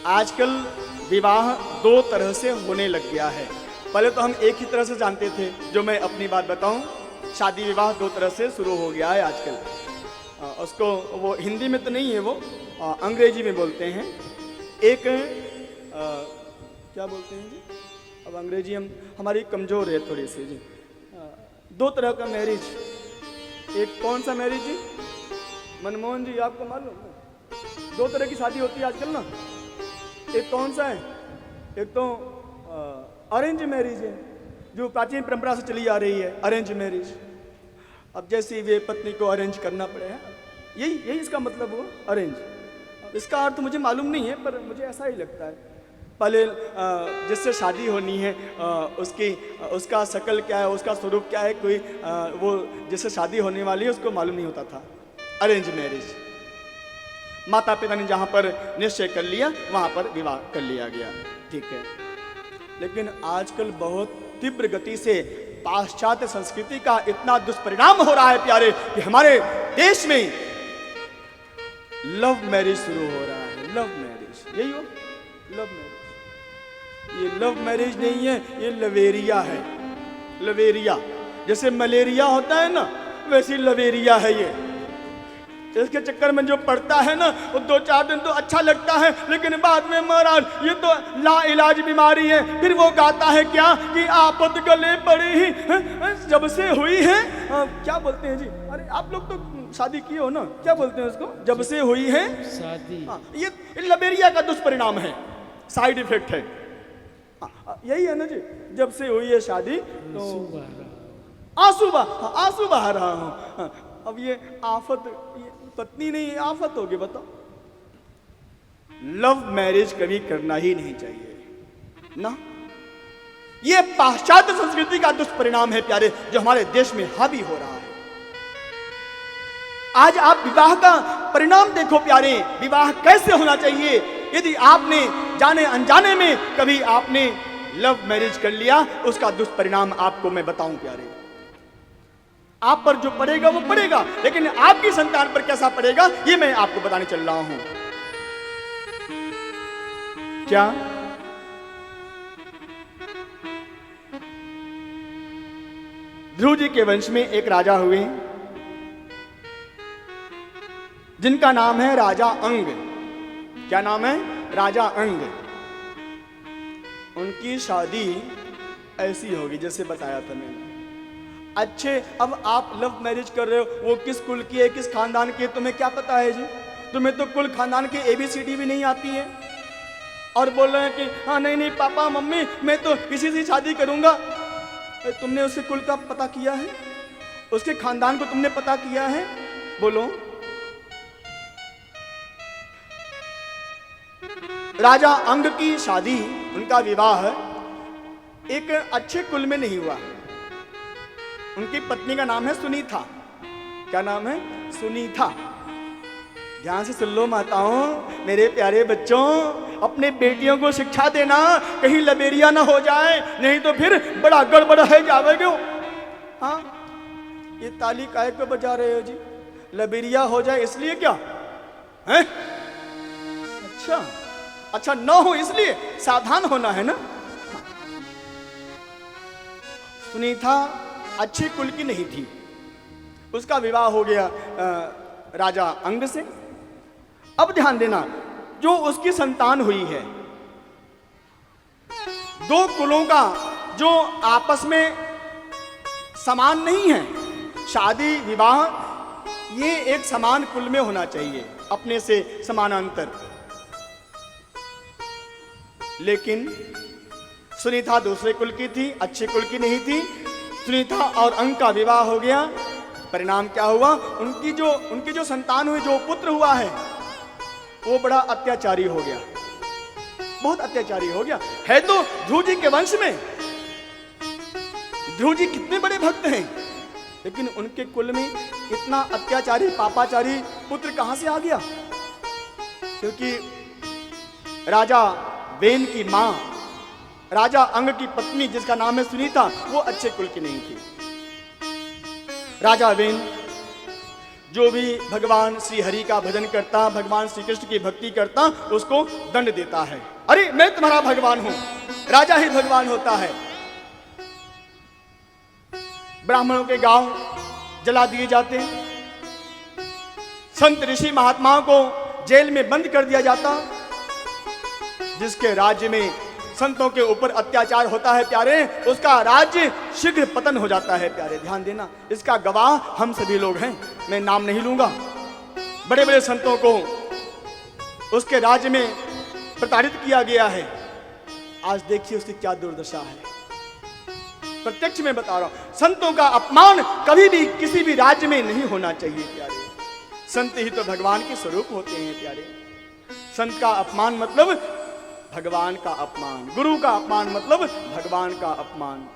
आजकल विवाह दो तरह से होने लग गया है। पहले तो हम एक ही तरह से जानते थे। जो मैं अपनी बात बताऊं, शादी विवाह दो तरह से शुरू हो गया है आजकल। उसको वो हिंदी में तो नहीं है, वो अंग्रेजी में बोलते हैं। एक क्या बोलते हैं जी, अब अंग्रेजी हमारी कमज़ोर है थोड़ी सी जी। दो तरह का मैरिज। एक कौन सा मैरिज जी, मनमोहन जी आपको मालूम? दो तरह की शादी होती है आजकल ना। एक कौन सा है, एक तो अरेंज मैरिज है जो प्राचीन परंपरा से चली आ रही है, अरेंज मैरिज। अब जैसे वे पत्नी को अरेंज करना पड़े है, यही इसका मतलब हुआ अरेंज। इसका अर्थ मुझे मालूम नहीं है पर मुझे ऐसा ही लगता है। पहले जिससे शादी होनी है उसका शकल क्या है, उसका स्वरूप क्या है, कोई वो जिससे शादी होने वाली है उसको मालूम नहीं होता था। अरेंज मैरिज, माता पिता ने जहाँ पर निश्चय कर लिया वहाँ पर विवाह कर लिया गया, ठीक है। लेकिन आजकल बहुत तीव्र गति से पाश्चात्य संस्कृति का इतना दुष्परिणाम हो रहा है प्यारे, कि हमारे देश में लव मैरिज शुरू हो रहा है। लव मैरिज, यही हो लव मैरिज। ये लव मैरिज नहीं है, ये लवेरिया है। लवेरिया, जैसे मलेरिया होता है ना, वैसी लवेरिया है ये। इसके चक्कर में जो पड़ता है ना, वो दो चार दिन तो अच्छा लगता है, लेकिन बाद में महाराज ये तो ला इलाज बीमारी है। फिर वो गाता है क्या कि आफत गले पड़ी ही जब से हुई है। क्या बोलते हैं जी, अरे आप लोग तो शादी किए हो ना, क्या बोलते हैं उसको, जब से हुई है शादी। ये लबेरिया का दुष्परिणाम है, साइड इफेक्ट है। यही है ना जी, जब से हुई है शादी तो आंसू बहा रहा हूं। अब ये आफत, ये पत्नी नहीं आफत होगी, बताओ। लव मैरिज कभी करना ही नहीं चाहिए ना। ये पाश्चात्य संस्कृति का दुष्परिणाम है प्यारे, जो हमारे देश में हावी हो रहा है। आज आप विवाह का परिणाम देखो प्यारे, विवाह कैसे होना चाहिए। यदि आपने जाने अनजाने में कभी आपने लव मैरिज कर लिया, उसका दुष्परिणाम आपको मैं बताऊं प्यारे। आप पर जो पड़ेगा वो पड़ेगा, लेकिन आपकी संतान पर कैसा पड़ेगा ये मैं आपको बताने चल रहा हूं। क्या ध्रुव जी के वंश में एक राजा हुए जिनका नाम है राजा अंग। क्या नाम है? राजा अंग। उनकी शादी ऐसी होगी जैसे बताया था मैंने। अच्छे, अब आप लव मैरिज कर रहे हो, वो किस कुल की है, किस खानदान की है, तुम्हें क्या पता है जी? तुम्हें तो कुल खानदान की ABCD भी नहीं आती है, और बोल रहे हैं कि हाँ नहीं पापा मम्मी मैं तो किसी से शादी करूंगा। तुमने उसके कुल का पता किया है? उसके खानदान को तुमने पता किया है? बोलो। राजा अंग की शादी, उनका विवाह एक अच्छे कुल में नहीं हुआ। उनकी पत्नी का नाम है सुनीता। क्या नाम है? सुनीता। ध्यान से सुन लो माताओं, मेरे प्यारे बच्चों, अपने बेटियों को शिक्षा देना, कहीं लबेरिया ना हो जाए, नहीं तो फिर बड़ा गड़बड़ है जावेगे। हाँ, ये ताली काहे को बजा रहे हो जी? लबेरिया हो जाए इसलिए क्या है? अच्छा न हो इसलिए सावधान होना है ना। सुनीता अच्छे कुल की नहीं थी, उसका विवाह हो गया राजा अंग से। अब ध्यान देना, जो उसकी संतान हुई है, दो कुलों का जो आपस में समान नहीं है, शादी विवाह ये एक समान कुल में होना चाहिए, अपने से समानांतर। लेकिन सुनीता दूसरे कुल की थी, अच्छे कुल की नहीं थी। सुनीता और अंग का विवाह हो गया। परिणाम क्या हुआ? उनकी जो संतान हुई, जो पुत्र हुआ वो बड़ा अत्याचारी हो गया, बहुत अत्याचारी हो गया। है तो ध्रुव जी के वंश में, ध्रुव जी कितने बड़े भक्त हैं, लेकिन उनके कुल में इतना अत्याचारी पापाचारी पुत्र कहां से आ गया? क्योंकि राजा वेन की मां, राजा अंग की पत्नी जिसका नाम है सुनीता, वो अच्छे कुल की नहीं थी। राजा वेन जो भी भगवान श्री हरि का भजन करता, भगवान श्री कृष्ण की भक्ति करता, उसको दंड देता है। अरे मैं तुम्हारा भगवान हूं, राजा ही भगवान होता है। ब्राह्मणों के गांव जला दिए जाते, संत ऋषि महात्माओं को जेल में बंद कर दिया जाता। जिसके राज्य में संतों के ऊपर अत्याचार होता है प्यारे, उसका राज्य शीघ्र पतन हो जाता है प्यारे। ध्यान देना, इसका गवाह हम सभी लोग हैं, मैं नाम नहीं लूंगा। बड़े बड़े संतों को उसके राज्य में प्रताड़ित किया गया है। आज देखिए उसकी क्या दुर्दशा है। प्रत्यक्ष में बता रहा हूं, संतों का अपमान कभी भी किसी भी राज्य में नहीं होना चाहिए प्यारे। संत ही तो भगवान के स्वरूप होते हैं प्यारे। संत का अपमान मतलब भगवान का अपमान, गुरु का अपमान मतलब भगवान का अपमान।